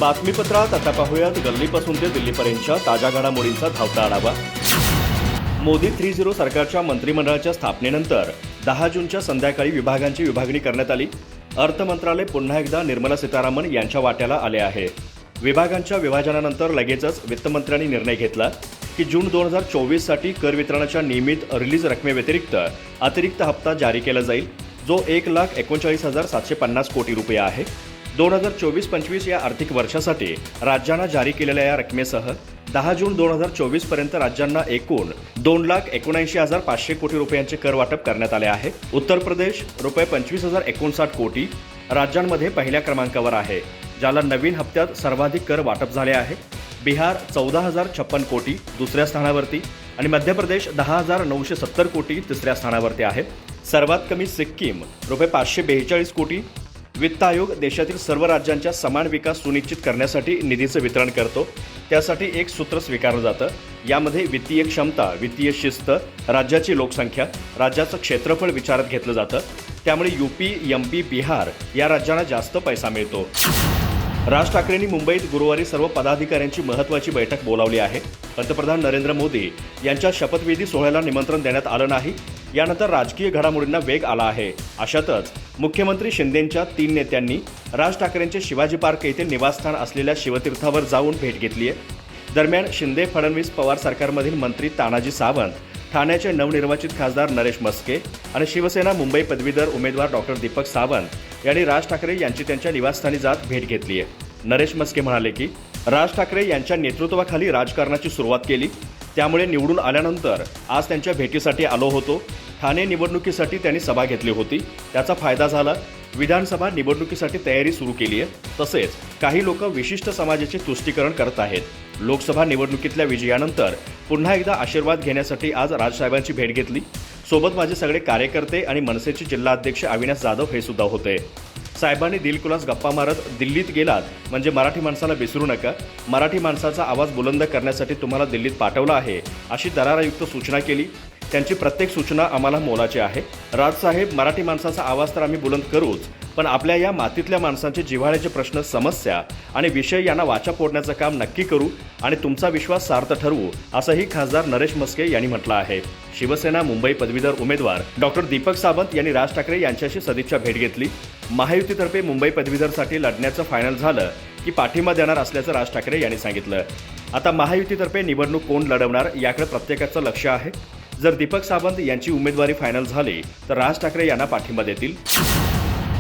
बातमीपत्रात आता पाहूयात गल्लीपासून ते दिल्लीपर्यंतच्या ताज्या घडामोडींचा धावता आढावा। मोदी 3-0 सरकारच्या मंत्रिमंडळाच्या स्थापनेनंतर 10 जूनच्या संध्याकाळी विभागांची विभागणी करण्यात आली। अर्थ मंत्रालय पुन्हा एकदा निर्मला सीतारामन यांच्या वाट्याला आले आहे। विभागांच्या विभाजनानंतर लगेचच वित्तमंत्र्यांनी निर्णय घेतला की जून 2024 साठी कर वितरणाच्या नियमित रिलीज रकमेव्यतिरिक्त अतिरिक्त हप्ता जारी केला जाईल, जो 1,39,750 कोटी रुपये आहे। 2024-25 या आर्थिक वर्षासाठी राज्यांना जारी केलेल्या या रकमेसह 10 जून 2024 पर्यंत राज्यांना एकूण 2,79,500 कोटी रुपयांचे कर वाटप करण्यात आले आहे। उत्तर प्रदेश रुपये 25,059 कोटी राज्यांमध्ये पहिल्या क्रमांकावर आहे, ज्याला नवीन हप्त्यात सर्वाधिक कर वाटप झाले आहे। बिहार 14,056 कोटी दुसऱ्या स्थानावरती आणि मध्य प्रदेश 10,970 कोटी तिसऱ्या स्थानावरती आहे। सर्वात कमी सिक्कीम रुपये 542 कोटी। वित्त आयोग देशातील सर्व राज्यांच्या समान विकास सुनिश्चित करण्यासाठी निधीचं वितरण करतो, त्यासाठी एक सूत्र स्वीकारलं जातं। यामध्ये वित्तीय क्षमता, वित्तीय शिस्त, राज्याची लोकसंख्या, राज्याचं क्षेत्रफळ विचारात घेतलं जातं। त्यामुळे यूपी, एमपी, बिहार या राज्यांना जास्त पैसा मिळतो। राज ठाकरेंनी मुंबईत गुरुवारी सर्व पदाधिकाऱ्यांची महत्त्वाची बैठक बोलावली आहे। पंतप्रधान नरेंद्र मोदी यांच्या शपथविधी सोहळ्याला निमंत्रण देण्यात आलं नाही। यानंतर राजकीय घडामोडींना वेग आला आहे। अशातच मुख्यमंत्री शिंदेंच्या 3 नेत्यांनी राज ठाकरेंचे शिवाजी पार्क येथील निवासस्थान असलेल्या शिवतीर्थावर जाऊन भेट घेतली आहे। दरम्यान शिंदे फडणवीस पवार सरकारमधील मंत्री तानाजी सावंत, ठाण्याचे नवनिर्वाचित खासदार नरेश मस्के आणि शिवसेना मुंबई पदवीधर उमेदवार डॉक्टर दीपक सावंत यांनी राज ठाकरे यांची त्यांच्या निवासस्थानी जात भेट घेतली आहे। नरेश मस्के म्हणाले की राज ठाकरे यांच्या नेतृत्वाखाली राजकारणाची सुरुवात केली, त्यामुळे निवडून आल्यानंतर आज त्यांच्या भेटीसाठी आलो होतो। ठाणे निवडणुकीसाठी त्यांनी सभा घेतली होती, त्याचा फायदा झाला। विधानसभा निवडणुकीसाठी तयारी सुरू केली आहे। तसेच काही लोक विशिष्ट समाजाचे तुष्टीकरण करत आहेत। लोकसभा निवडणुकीतल्या विजयानंतर पुन्हा एकदा आशीर्वाद घेण्यासाठी आज राजसाहेबांची भेट घेतली। सोबत माझे सगळे कार्यकर्ते आणि मनसेचे जिल्हा अध्यक्ष अविनाश जाधव हे सुद्धा होते। साहेबांनी दिलखुलास गप्पा मारत, दिल्लीत गेलात म्हणजे मराठी माणसाला विसरू नका, मराठी माणसाचा आवाज बुलंद करण्यासाठी तुम्हाला दिल्लीत पाठवलं आहे, अशी दरारायुक्त सूचना केली। त्यांची प्रत्येक सूचना आम्हाला मोलाची आहे। राजसाहेब, मराठी माणसाचा आवाज तर आम्ही बुलंद करूच, पण आपल्या या मातीतल्या माणसांचे जिव्हाळ्याचे प्रश्न, समस्या आणि विषय यांना वाचा फोडण्याचं काम नक्की करू आणि तुमचा विश्वास सार्थ ठरवू, असंही खासदार नरेश मस्के यांनी म्हटलं आहे। शिवसेना मुंबई पदवीधर उमेदवार डॉक्टर दीपक सावंत यांनी राज ठाकरे यांच्याशी सदिच्छा भेट घेतली। महायुतीतर्फे मुंबई पदवीधरसाठी लढण्याचं फायनल झालं की पाठिंबा देणार असल्याचं राज ठाकरे यांनी सांगितलं। आता महायुतीतर्फे निवडणूक कोण लढवणार याकडे प्रत्येकाचं लक्ष आहे। जर दीपक सावंत यांची उमेदवारी फायनल झाली तर राज ठाकरे यांना पाठिंबा देतील।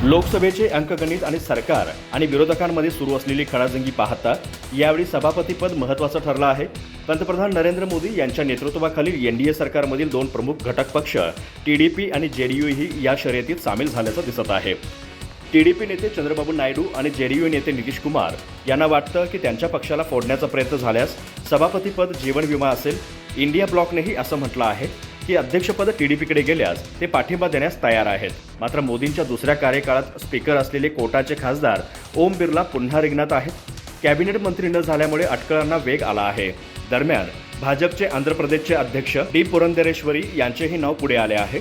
लोकसभेचे अंकगणित आणि सरकार आणि विरोधकांमध्ये सुरू असलेली खडाजंगी पाहता यावेळी सभापतीपद महत्त्वाचं ठरलं आहे। पंतप्रधान नरेंद्र मोदी यांच्या नेतृत्वाखालील एनडीए सरकारमधील 2 प्रमुख घटक पक्ष टीडीपी आणि जेडीयू ही या शर्यतीत सामील झाल्याचं दिसत आहे। टीडीपी नेते चंद्रबाबू नायडू आणि जेडीयू नेते नितीश कुमार यांना वाटतं की त्यांच्या पक्षाला फोडण्याचा प्रयत्न झाल्यास सभापतीपद जीवन विमा असेल। इंडिया ब्लॉकनेही असं म्हटलं आहे की अध्यक्षपद टीडीपीकडे गेल्यास ते पाठिंबा देण्यास तयार आहेत। मात्र मोदींच्या दुसऱ्या कार्यकाळात स्पीकर असलेले कोटाचे खासदार ओम बिर्ला पुन्हा रिंगणात आहेत। कॅबिनेट मंत्री न झाल्यामुळे अटकळांना वेग आला आहे। दरम्यान भाजपचे आंध्र प्रदेशचे अध्यक्ष डी पुरंदेश्वरी यांचेही नाव पुढे आले आहे।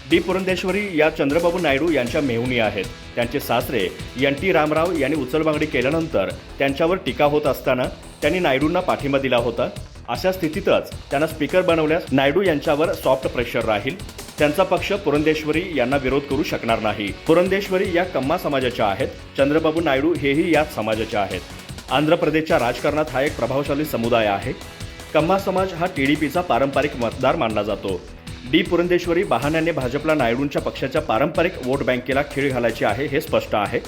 डी पुरंदेश्वरी या चंद्रबाबू नायडू यांच्या मेहुणी आहेत। त्यांचे सासरे NT रामराव यांनी उचलबांगडी केल्यानंतर त्यांच्यावर टीका होत असताना त्यांनी नायडूंना पाठिंबा दिला होता। अशा स्थितीतच त्यांना स्पीकर बनवल्यास नायडू यांच्यावर सॉफ्ट प्रेशर राहील। त्यांचा पक्ष पुरंदेश्वरी यांना विरोध करू शकणार नाही। पुरंदेश्वरी या कम्मा समाजाच्या आहेत। चंद्रबाबू नायडू हेही याच समाजाचे आहेत। आंध्र प्रदेशच्या राजकारणात हा एक प्रभावशाली समुदाय आहे। कम्मा समाज हा टीडीपीचा पारंपरिक मतदार मानला जातो। डी पुरंदेश्वरी बहाण्याने भाजपला नायडूंच्या पक्षाच्या पारंपरिक वोट बँकेला खीळ घालायची आहे हे स्पष्ट आहे।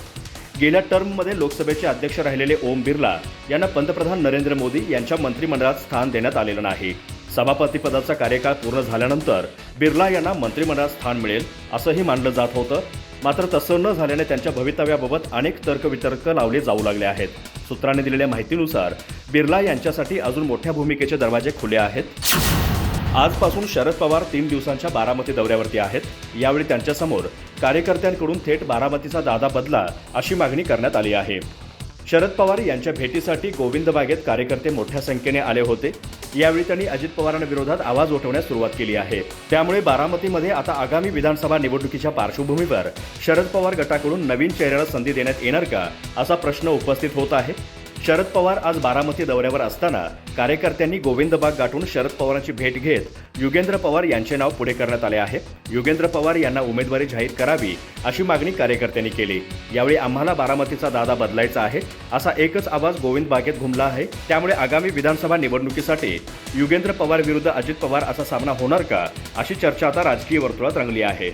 गेल्या टर्ममध्ये लोकसभेचे अध्यक्ष राहिलेले ओम बिर्ला यांना पंतप्रधान नरेंद्र मोदी यांच्या मंत्रिमंडळात स्थान देण्यात आलेलं नाही। सभापतीपदाचा कार्यकाळ पूर्ण झाल्यानंतर बिर्ला यांना मंत्रिमंडळात स्थान मिळेल असंही मानलं जात होतं। मात्र तसं न झाल्याने त्यांच्या भवितव्याबाबत अनेक तर्कवितर्क लावले जाऊ लागले आहेत। सूत्रांनी दिलेल्या माहितीनुसार बिर्ला यांच्यासाठी अजून मोठ्या भूमिकेचे दरवाजे खुले आहेत। आजपासून शरद पवार 3 दिवसांच्या बारामती दौऱ्यावरती आहेत। यावेळी त्यांच्यासमोर कार्यकर्त्यांकडून थेट बारामतीचा दादा बदला अशी मागणी करण्यात आली आहे। शरद पवार यांच्या भेटीसाठी गोविंद बागेत कार्यकर्ते मोठ्या संख्येने आले होते। यावेळी त्यांनी अजित पवारांविरोधात आवाज उठवण्यास सुरुवात केली आहे। त्यामुळे बारामतीमध्ये आता आगामी विधानसभा निवडणुकीच्या पार्श्वभूमीवर शरद पवार गटाकडून नवीन चेहऱ्याला संधी देण्यात येणार का असा प्रश्न उपस्थित होत आहे। शरद पवार आज बारामती दौऱ्यावर असताना कार्यकर्त्यांनी गोविंद बाग गाठून शरद पवारांची भेट घेत युगेंद्र पवार यांचे नाव पुढे करण्यात आले आहे. युगेंद्र पवार यांना उमेदवारी जाहीर करावी अशी मागणी कार्यकर्त्यांनी केली. यावेळी आम्हाला बारामतीचा दादा बदलायचा आहे असा एकच आवाज गोविंद बागेत घुमला आहे. त्यामुळे आगामी विधानसभा निवडणुकीसाठी युगेंद्र पवार विरुद्ध अजित पवार असा सामना होणार का अशी चर्चा आता राजकीय वर्तुळात रंगली आहे.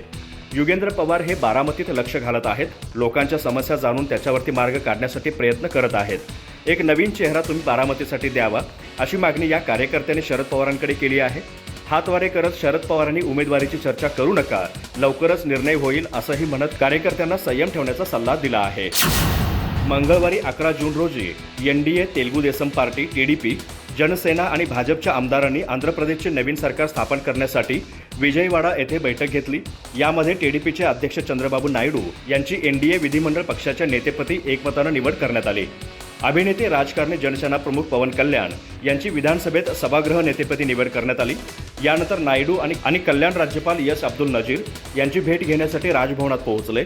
युगेंद्र पवार हे बारामतीत लक्ष घालत आहेत. लोकांच्या समस्या जाणून त्याच्यावरती मार्ग काढण्यासाठी प्रयत्न करत आहेत. एक नवीन चेहरा तुम्ही बारामतीसाठी द्यावा अशी मागणी या कार्यकर्त्यांनी शरद पवारांकडे केली आहे. हातवारे करत शरद पवारांनी उमेदवारीची चर्चा करू नका, लवकरच निर्णय होईल असंही म्हणत कार्यकर्त्यांना संयम ठेवण्याचा सल्ला दिला आहे. मंगळवारी 11 जून रोजी NDA, Telugu Desam party, TDP, Jana Sena आणि भाजपच्या आमदारांनी आंध्र प्रदेशचे नवीन सरकार स्थापन करण्यासाठी विजयवाडा येथे बैठक घेतली. यामध्ये टीडीपीचे अध्यक्ष चंद्रबाबू नायडू यांची एनडीए विधिमंडळ पक्षाच्या नेतेपदी एकमतानं निवड करण्यात आली. अभिनेते राजकारणी जनसेना प्रमुख पवन कल्याण यांची विधानसभेत सभागृह नेतेपदी निवड करण्यात आली. यानंतर नायडू आणि कल्याण राज्यपाल एस अब्दुल नजीर यांची भेट घेण्यासाठी राजभवनात पोहोचले.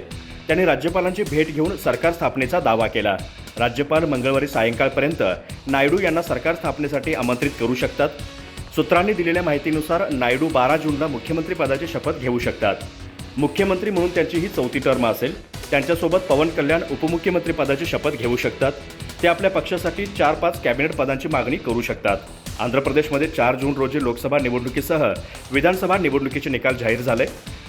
त्यांनी राज्यपालांची भेट घेऊन सरकार स्थापनेचा दावा केला. राज्यपाल मंगळवारी सायंकाळपर्यंत नायडू यांना सरकार स्थापनेसाठी आमंत्रित करू शकतात. सूत्रांनी दिलेल्या माहितीनुसार नायडू 12 जूनला मुख्यमंत्री पदाची शपथ घेऊ शकतात. मुख्यमंत्री म्हणून त्यांची ही 4थी टर्म असेल. त्यांच्यासोबत पवन कल्याण उपमुख्यमंत्री पदाची शपथ घेऊ शकतात. ते आपल्या पक्षासाठी 4-5 कॅबिनेट पदांची मागणी करू शकतात. आंध्र प्रदेशमध्ये 4 जून रोजी लोकसभा निवडणुकीसह विधानसभा निवडणुकीचे निकाल जाहीर झाले.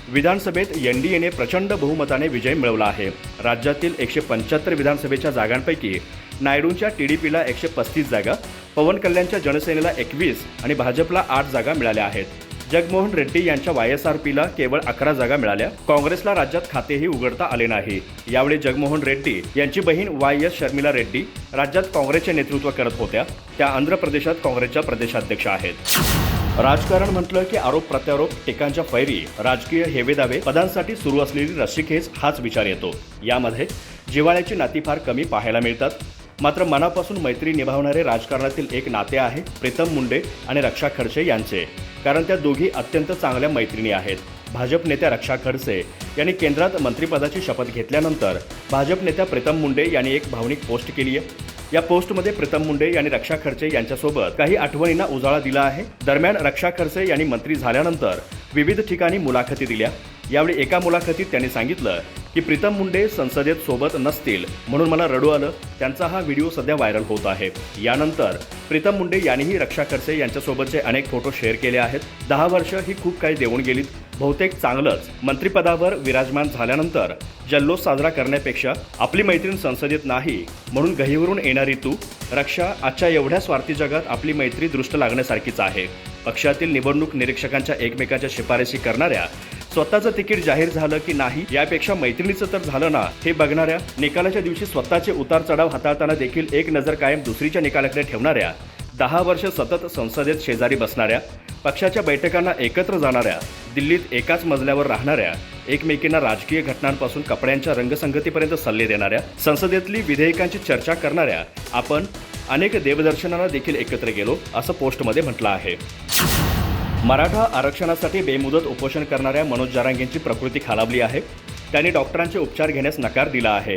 विधानसभेत एनडीएने प्रचंड बहुमताने विजय मिळवला आहे. राज्यातील 175 विधानसभेच्या जागांपैकी नायडूंच्या टीडीपीला 135 जागा, पवन कल्याणच्या जनसेनेला 21 आणि भाजपला 8 जागा मिळाल्या आहेत. जगमोहन रेड्डी यांच्या वायएसआरपीला केवळ 11 जागा मिळाल्या. काँग्रेसला राज्यात खातेही उघडता आले नाही. यावेळी जगमोहन रेड्डी यांची बहीण वाय.एस. शर्मिला रेड्डी राज्यात काँग्रेसचे नेतृत्व करत होत्या. त्या आंध्र प्रदेशात काँग्रेसच्या प्रदेशाध्यक्ष आहेत. राजकारण म्हटलं की आरोप प्रत्यारोप, टीकांच्या फैरी, राजकीय हेवेदावे, पदांसाठी सुरू असलेली रस्सीखेच हाच विचार येतो. यामध्ये जिव्हाळ्याची नाती फार कमी पाहायला मिळतात. मात्र मनापासून मैत्री निभावणारे राजकारणातील एक नाते आहे प्रीतम मुंडे आणि रक्षा खडसे यांचे. कारण त्या दोघी अत्यंत चांगल्या मैत्रिणी आहेत. भाजप नेत्या रक्षा खडसे यांनी केंद्रात मंत्रिपदाची शपथ घेतल्यानंतर भाजप नेत्या प्रीतम मुंडे यांनी एक भावनिक पोस्ट केली आहे. या पोस्टमध्ये प्रीतम मुंडे यांनी रक्षा खडसे यांच्यासोबत काही आठवणींना उजाळा दिला आहे. दरम्यान रक्षा खडसे यांनी मंत्री झाल्यानंतर विविध ठिकाणी मुलाखती दिल्या. यावेळी एका मुलाखतीत त्यांनी सांगितलं की प्रीतम मुंडे संसदेत सोबत नसतील म्हणून मला रडू आलं. त्यांचा हा व्हिडिओ सध्या व्हायरल होत आहे. यानंतर प्रीतम मुंडे यांनीही रक्षा खडसे यांच्यासोबतचे अनेक फोटो शेअर केले आहेत. 10 वर्ष ही खूप काही देऊन गेलीत. बहुतेक चांगलंच. मंत्रिपदावर विराजमान झाल्यानंतर जल्लोष साजरा करण्यापेक्षा आपली मैत्रीण संसदेत नाही म्हणून गहिवरून येणारी तू रक्षा, आजच्या एवढ्या स्वार्थी जगात आपली मैत्री दृष्ट लागण्यासारखीच आहे. पक्षातील निवडणूक निरीक्षकांच्या एकमेकाच्या शिफारशी करणाऱ्या, स्वतःचं तिकीट जाहीर झालं की नाही यापेक्षा मैत्रिणीचं तर झालं ना हे बघणाऱ्या, निकालाच्या दिवशी स्वतःचे उतार चढाव हाताळताना देखील एक नजर कायम दुसरीच्या निकालाकडे ठेवणाऱ्या, 10 वर्ष सतत संसदेत शेजारी बसणाऱ्या, पक्षाच्या बैठकांना एकत्र जाणाऱ्या, दिल्लीत एकाच मजल्यावर राहणाऱ्या, एकमेकींना राजकीय घटनांपासून कपड्यांच्या रंगसंगतीपर्यंत सल्ले देणाऱ्या, संसदेतली विधेयकांची चर्चा करणाऱ्या, आपण अनेक देवदर्शनांना देखील एकत्र गेलो असं पोस्टमध्ये म्हटलं आहे. मराठा आरक्षणासाठी बेमुदत उपोषण करणाऱ्या मनोज जरांगेंची प्रकृती खालावली आहे. त्यांनी डॉक्टरांचे उपचार घेण्यास नकार दिला आहे.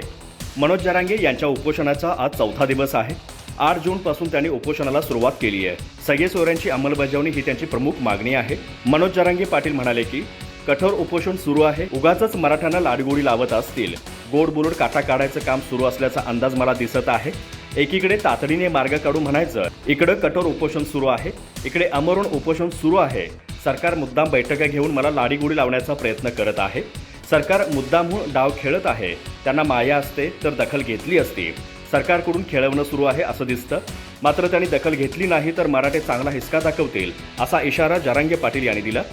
मनोज जरांगे यांच्या उपोषणाचा आज 4था दिवस आहे. 8 जूनपासून त्यांनी उपोषणाला सुरुवात केली आहे. सगळे सोयऱ्यांची अंमलबजावणी ही त्यांची प्रमुख मागणी आहे. मनोज जरांगे पाटील म्हणाले की कठोर उपोषण सुरू आहे. उगाचच मराठ्यांना लाडगोडी लावत असतील. गोड बोलून काटा काढायचं काम सुरू असल्याचा अंदाज मला दिसत आहे. एकीकडे तातडीने मार्ग काढू म्हणायचं, इकडं कठोर उपोषण सुरू आहे, इकडे अमरण उपोषण सुरू आहे. सरकार मुद्दाम बैठका घेऊन मला लाडीगोडी लावण्याचा प्रयत्न करत आहे. सरकार मुद्दामहून डाव खेळत आहे. त्यांना माया असते तर दखल घेतली असती. सरकारकडून खेळवणं सुरू आहे असं दिसतं. मात्र त्यांनी दखल घेतली नाही तर मराठे चांगला हिसका दाखवतील असा इशारा जरांगे पाटील यांनी दिला.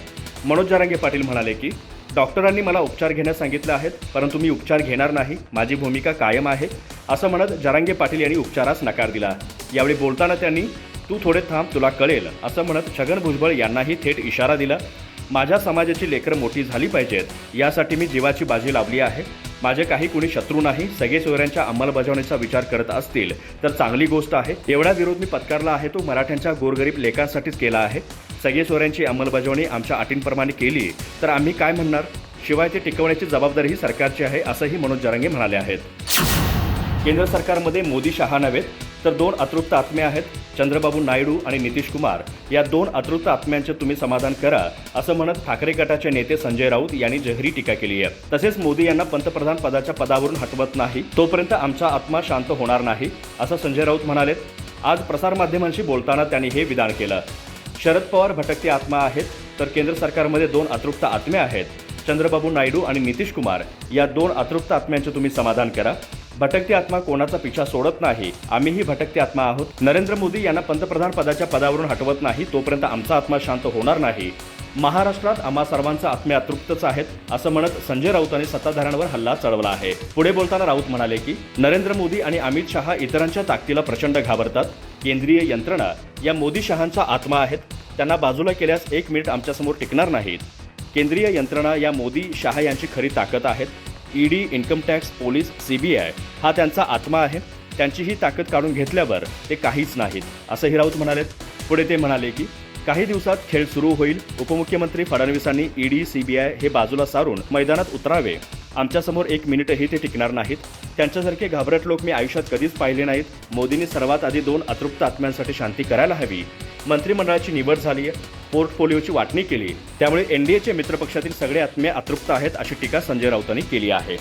मनोज जरांगे पाटील म्हणाले की डॉक्टरांनी मला उपचार घेण्यास सांगितले आहेत, परंतु मी उपचार घेणार नाही. माझी भूमिका कायम आहे असं म्हणत जरांगे पाटील यांनी उपचारास नकार दिला. यावेळी बोलताना त्यांनी तू थोडे थांब, तुला कळेल असं म्हणत छगन भुजबळ यांनाही थेट इशारा दिला. माझ्या समाजाची लेकरं मोठी झाली पाहिजेत, यासाठी मी जीवाची बाजी लावली आहे. माझे काही कुणी शत्रू नाही. सगळे सोयऱ्यांच्या अंमलबजावणीचा विचार करत असतील तर चांगली गोष्ट आहे. एवढा विरोध मी पत्करला आहे तो मराठ्यांच्या गोरगरीब लेकांसाठीच केला आहे. सगळे सोयऱ्यांची अंमलबजावणी आमच्या अटींप्रमाणे केली तर आम्ही काय म्हणणार. शिवाय ते टिकवण्याची जबाबदारीही सरकारची आहे असंही मनोज जरांगे म्हणाले आहेत. केंद्र सरकारमध्ये मोदी शहा नव्हेत तर 2 अतृप्त आत्मे आहेत चंद्रबाबू नायडू आणि नितीश कुमार. या 2 अतृप्त आत्म्यांचे तुम्ही समाधान करा असं म्हणत ठाकरे गटाचे नेते संजय राऊत यांनी जहरी टीका केली आहे. तसेच मोदी यांना पंतप्रधान पदाच्या पदावरून हटवत नाही तोपर्यंत आमचा आत्मा शांत होणार नाही असं संजय राऊत म्हणाले. आज प्रसारमाध्यमांशी बोलताना त्यांनी हे विधान केलं. शरद पवार भटकते आत्मा आहेत तर केंद्र सरकारमध्ये 2 अतृप्त आत्मे आहेत चंद्रबाबू नायडू आणि नितीश कुमार. या 2 अतृप्त आत्म्यांचे तुम्ही समाधान करा. भटकती आत्मा कोणाचा पिछा सोडत नाही. आम्हीही भटकते आत्मा आहोत. नरेंद्र मोदी यांना पंतप्रधान पदाच्या पदावरून हटवत नाही तोपर्यंत आमचा आत्मा शांत होणार नाही. महाराष्ट्रात आम्हा सर्वांचा आत्मे अतृप्तच आहेत असं म्हणत संजय राऊतांनी सत्ताधाऱ्यांवर हल्ला चढवला आहे. पुढे बोलताना राऊत म्हणाले की नरेंद्र मोदी आणि अमित शहा इतरांच्या ताकदीला प्रचंड घाबरतात. केंद्रीय यंत्रणा या मोदी शहांचा आत्मा आहेत. त्यांना बाजूला केल्यास 1 मिनिट आमच्यासमोर टिकणार नाहीत. केंद्रीय यंत्रणा या मोदी शहा यांची खरी ताकद आहेत. ED, income tax, police, CBI हा त्यांचा आत्मा आहे. त्यांची ही ताकद काढून घेतल्यावर ते काहीच नाहीत असंही राऊत म्हणाले. पुढे ते म्हणाले की काही दिवसात खेळ सुरू होईल. उपमुख्यमंत्री फडणवीसांनी ईडी, सीबीआय हे बाजूला सारून मैदानात उतरावे. आमच्यासमोर 1 मिनिटही ते टिकणार नाहीत. त्यांच्यासारखे घाबरट लोक मी आयुष्यात कधीच पाहिले नाहीत. मोदींनी सर्वात आधी 2 अतृप्त आत्म्यांसाठी शांती करायला हवी. मंत्रिमंडळाची निवड झाली आहे. पोर्टफोलिओची वाटणी केली. त्यामुळे एनडीएचे मित्रपक्षातील सगळे आत्मे अतृप्त आहेत अशी टीका संजय राऊतांनी केली आहे.